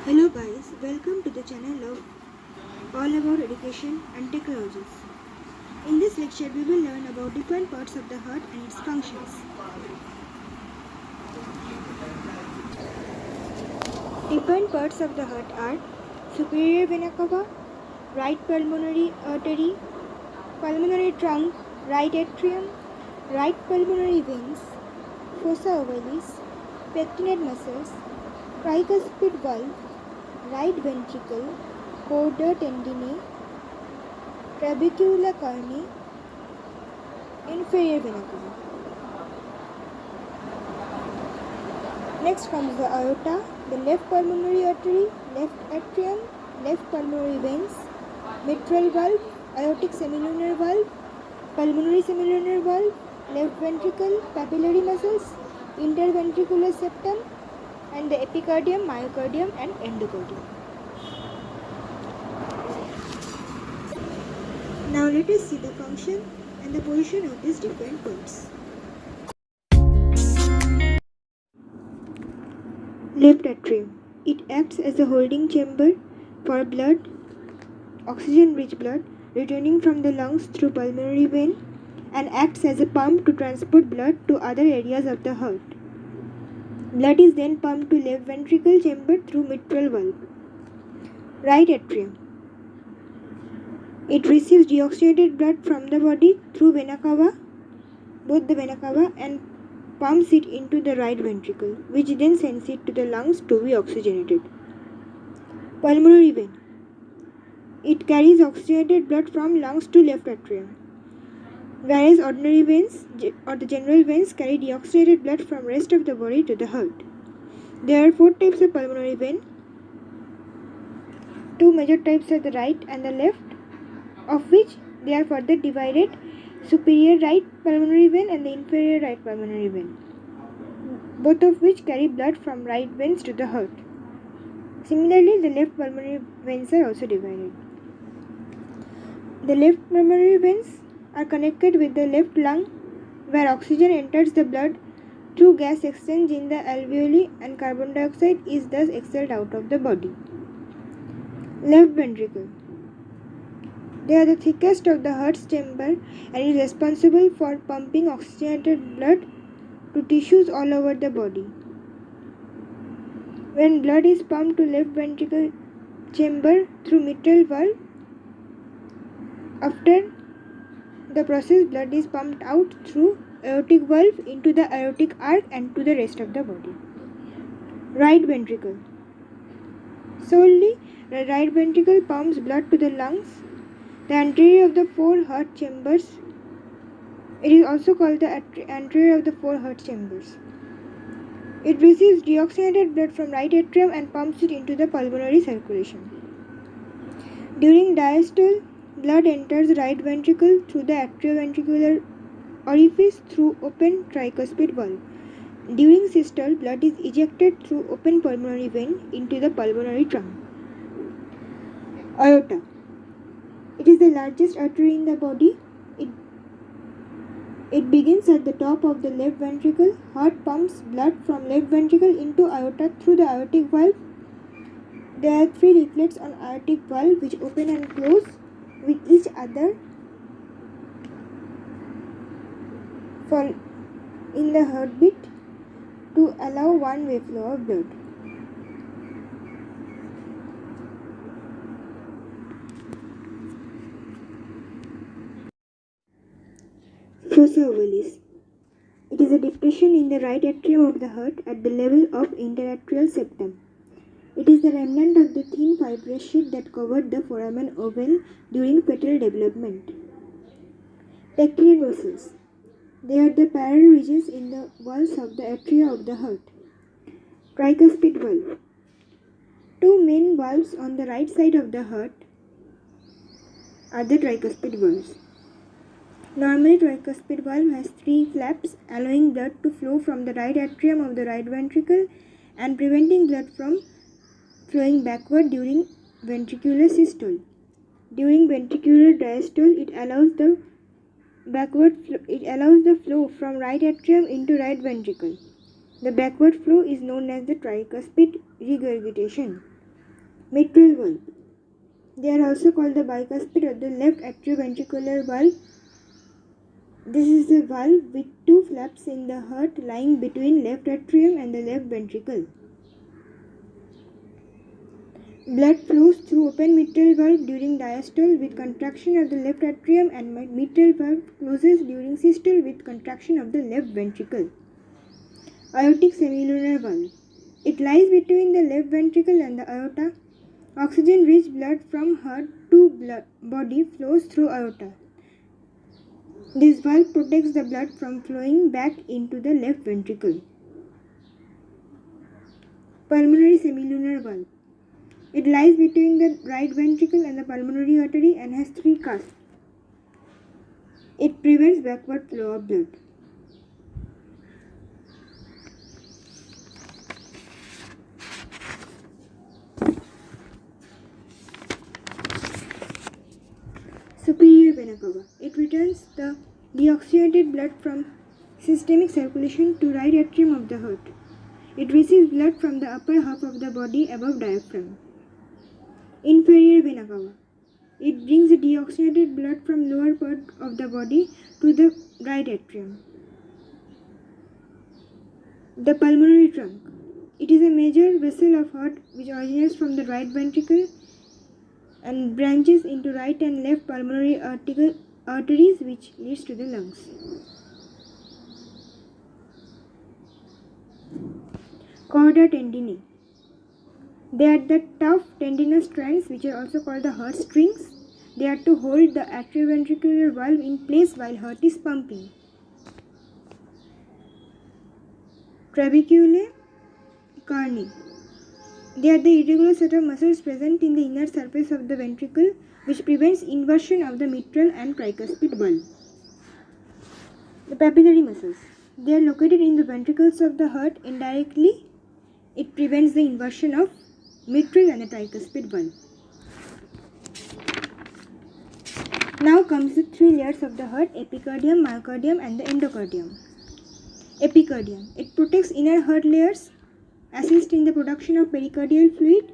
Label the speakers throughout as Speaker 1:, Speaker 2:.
Speaker 1: Hello guys, welcome to the channel of all about education and technologies. In this lecture we will learn about different parts of the heart and its functions. Different parts of the heart are superior vena cava, right pulmonary artery, pulmonary trunk, right atrium, right pulmonary veins, fossa ovalis, pectinate muscles, tricuspid valve, right ventricle, chorda tendineae, trabecula carni, inferior vena cava. Next comes the aorta, the left pulmonary artery, left atrium, left pulmonary veins, mitral valve, aortic semilunar valve, pulmonary semilunar valve, left ventricle, papillary muscles, interventricular septum, and the epicardium, myocardium, and endocardium. Now let us see the function and the position of these different parts. Left atrium. It acts as a holding chamber for blood, oxygen-rich blood, returning from the lungs through pulmonary vein and acts as a pump to transport blood to other areas of the heart. Blood is then pumped to left ventricle chamber through mitral valve. Right atrium. It receives deoxygenated blood from the body through vena cava, both the vena cava, and pumps it into the right ventricle, which then sends it to the lungs to be oxygenated. Pulmonary vein. It carries oxygenated blood from lungs to left atrium, whereas ordinary veins or the general veins carry deoxygenated blood from rest of the body to the heart. There are 4 types of pulmonary vein. 2 major types are the right and the left, of which they are further divided: superior right pulmonary vein and the inferior right pulmonary vein, both of which carry blood from right veins to the heart. Similarly, the left pulmonary veins are also divided. The left pulmonary veins are connected with the left lung, where oxygen enters the blood through gas exchange in the alveoli and carbon dioxide is thus expelled out of the body. Left ventricle. They are the thickest of the heart's chamber and is responsible for pumping oxygenated blood to tissues all over the body. When blood is pumped to left ventricle chamber through mitral valve, after the process blood is pumped out through aortic valve into the aortic arch and to the rest of the body. Right ventricle. Solely the right ventricle pumps blood to the lungs, the anterior of the 4 heart chambers. It is also called the anterior of the 4 heart chambers. It receives deoxygenated blood from right atrium and pumps it into the pulmonary circulation. During diastole, blood enters right ventricle through the atrioventricular orifice through open tricuspid valve. During systole, blood is ejected through open pulmonary vein into the pulmonary trunk. Aorta. It is the largest artery in the body. It begins at the top of the left ventricle. Heart pumps blood from left ventricle into aorta through the aortic valve. There are 3 leaflets on aortic valve which open and close with each other in the heartbeat to allow one-way flow of blood. Fossa ovalis. It is a depression in the right atrium of the heart at the level of interatrial septum. It is the remnant of the thin fibrous sheet that covered the foramen ovale during fetal development. Pectinate muscles. They are the parallel ridges in the walls of the atria of the heart. Tricuspid valve. 2 main valves on the right side of the heart are the tricuspid valves. Normally, tricuspid valve has 3 flaps allowing blood to flow from the right atrium of the right ventricle and preventing blood from flowing backward during ventricular systole. During ventricular diastole, it allows the flow from right atrium into right ventricle. The backward flow is known as the tricuspid regurgitation. Mitral valve. They are also called the bicuspid or the left atrioventricular valve. This is the valve with two flaps in the heart lying between left atrium and the left ventricle. Blood flows through open mitral valve during diastole with contraction of the left atrium, and mitral valve closes during systole with contraction of the left ventricle. Aortic semilunar valve. It lies between the left ventricle and the aorta. Oxygen-rich blood from heart to body flows through aorta. This valve protects the blood from flowing back into the left ventricle. Pulmonary semilunar valve. It lies between the right ventricle and the pulmonary artery and has three cusps. It prevents backward flow of blood. Superior vena cava. It returns the deoxygenated blood from systemic circulation to right atrium of the heart. It receives blood from the upper half of the body above diaphragm. Inferior vena cava. It brings the deoxygenated blood from lower part of the body to the right atrium. The pulmonary trunk. It is a major vessel of heart which originates from the right ventricle and branches into right and left pulmonary arteries, which leads to the lungs. Chorda tendineae. They are the tough tendinous strands which are also called the heart strings. They are to hold the atrioventricular valve in place while heart is pumping. Trabeculae carni. They are the irregular set of muscles present in the inner surface of the ventricle which prevents inversion of the mitral and tricuspid valve. The papillary muscles. They are located in the ventricles of the heart. Indirectly, it prevents the inversion of mitral and the tricuspid valve. Now comes the three layers of the heart: epicardium, myocardium and the endocardium. Epicardium. It protects inner heart layers, assists in the production of pericardial fluid,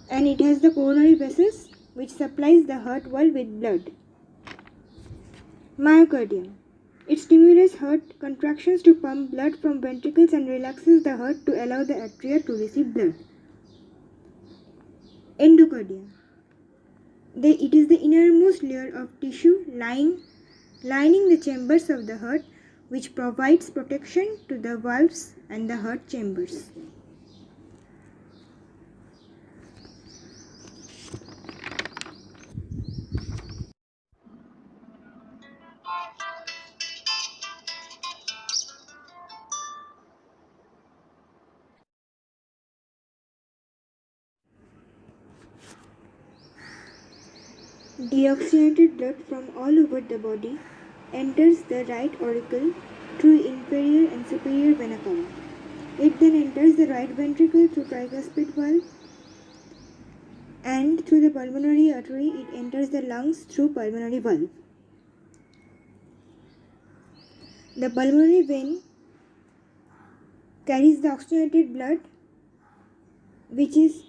Speaker 1: and it has the coronary vessels which supplies the heart valve with blood. Myocardium. It stimulates heart contractions to pump blood from ventricles and relaxes the heart to allow the atria to receive blood. Endocardium. It is the innermost layer of tissue lining the chambers of the heart, which provides protection to the valves and the heart chambers. Deoxygenated blood from all over the body enters the right auricle through inferior and superior vena cava. It then enters the right ventricle through tricuspid valve, and through the pulmonary artery it enters the lungs through pulmonary valve. The pulmonary vein carries the oxygenated blood, which is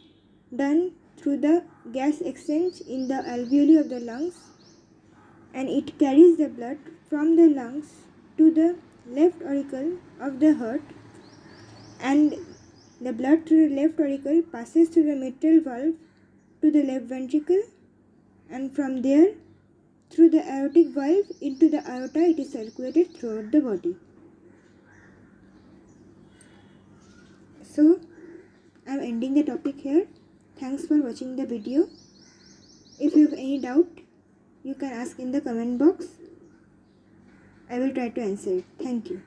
Speaker 1: done through the gas exchange in the alveoli of the lungs, and it carries the blood from the lungs to the left auricle of the heart, and the blood through the left auricle passes through the mitral valve to the left ventricle, and from there through the aortic valve into the aorta. It is circulated throughout the body. So I am ending the topic here. Thanks for watching the video. If you have any doubt, you can ask in the comment box. I will try to answer it. Thank you.